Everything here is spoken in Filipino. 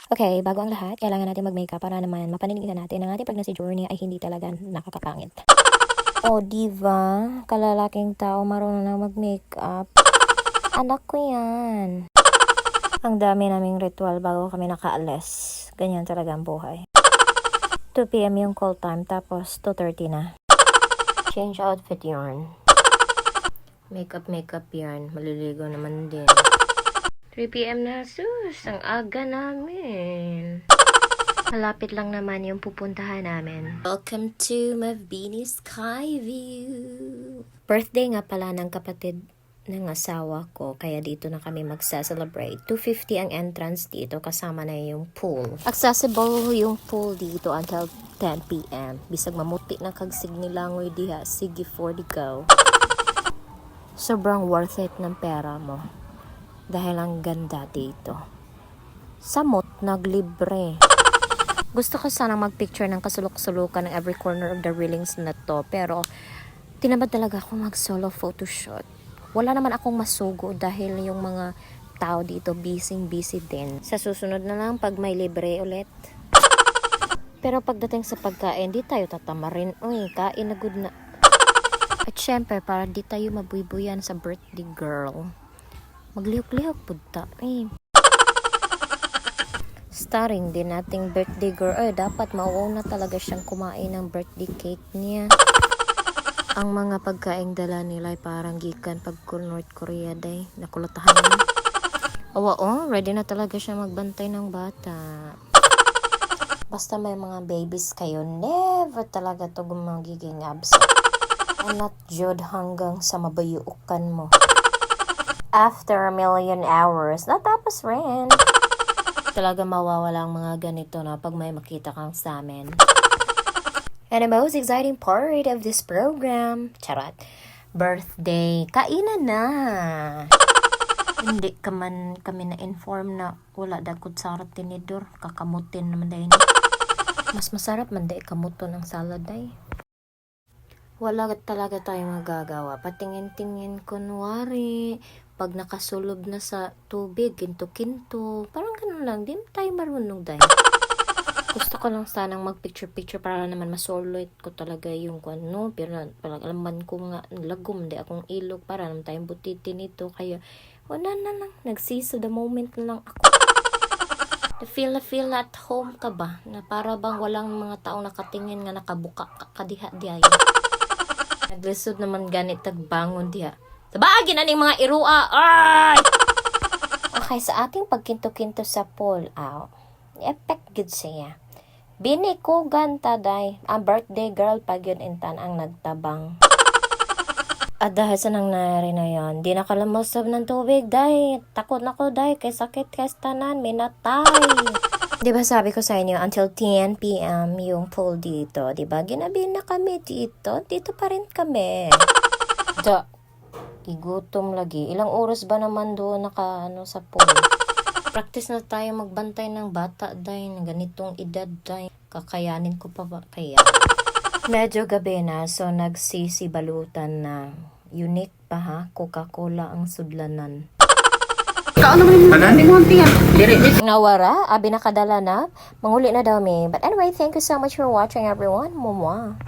Okay, bago ang lahat, kailangan natin mag-makeup para naman mapaninindigan natin ang ating pregnancy journey ay hindi talaga nakakapangit. Oh, diva, kalalaking tao marunong na mag-makeup. Anak ko yan. Ang dami naming ritual bago kami nakaalis. Ganyan talaga ang buhay. 2 p.m. yung call time, tapos 2:30 na. Change outfit yarn. Makeup yarn. Maliligo naman din. 3 p.m. na, sus. Ang aga namin. Malapit lang naman yung pupuntahan namin. Welcome to Mavbini Skyview. Birthday nga pala ng kapatid ng asawa ko, kaya dito na kami magsa-celebrate. 2:50 ang entrance dito, kasama na yung pool. Accessible yung pool dito until 10 p.m. Bisag mamuti na kagsig nilangoy diha, sige for the go. Sobrang worth it ng pera mo. Dahil ang ganda dito. Samot, naglibre. Gusto ko sanang magpicture ng kasulok-sulukan ng every corner of the railings na to. Pero, tinamad talaga ako mag-solo photoshoot. Wala naman akong masugo dahil yung mga tao dito busy din. Sa susunod na lang pag may libre ulit. Pero pagdating sa pagkain, di tayo tatamarin. Uy, kain na good na. At syempre, para di tayo mabuybuyan sa birthday girl. Maglihok-lihok punta. Starring din nating birthday girl. Dapat mauuna talaga siyang kumain ng birthday cake niya. Ang mga pagkaing dala nila ay parang gikan pag North Korea day. Nakulatahan niya. Ready na talaga siya magbantay ng bata. Basta may mga babies kayo, never talaga to magiging absent. Not jud hanggang sa mabayuukan mo. After a million hours, natapos rin. Talaga mawawala ang mga ganito na pag may makita kang sa amin. And the most exciting part of this program, charot, birthday, kainan na. Hindi kami na-inform na wala dakod sarat tinidor, kakamutin naman dahil. Mas masarap man dahil kamuto ng salad ay. Wala talaga tayong magagawa. Patingin-tingin kunwari. Pag nakasulob na sa tubig, kinto-kinto. Parang ganun lang. Di tayo marunong dahil. Gusto ko lang sanang mag-picture-picture para naman masoloit ko talaga yung ano. Pero parang alaman ko nga lagom. Di akong ilog para naman tayong butitin ito. Kaya wala na lang. Nagsiso the moment na lang ako. Feel at home ka ba? Na para bang walang mga taong nakatingin nga nakabuka kadiha-dihay. Naglisod naman ganit tagbangon diha. Sabagin na ning mga irua. Ay! Okay, sa ating pagkinto-kinto sa pool, effect good siya. Bini ko ganta day. Ang birthday girl pag yun intan ang nagtabang. At dahil sa nangyari na yan, di nakalamusab ng tubig day. Takot na ko day, kay sakit kay tanan, minatay. Diba sabi ko sa inyo, until 10 p.m. yung pool dito. Diba, ginabi na kami dito. Dito pa rin kami. Igutom lagi. Ilang oras ba naman doon sa pool? Practice na tayo magbantay ng bata, day. Ng ganitong edad, day. Kakayanin ko pa ba kaya? Medyo gabi na, so nagsisibalutan na. Unique pa ha, Coca-Cola ang sudlanan. Nawara, abi nakadala na. Manguli na daw me. But anyway, thank you so much for watching everyone. Mumwa.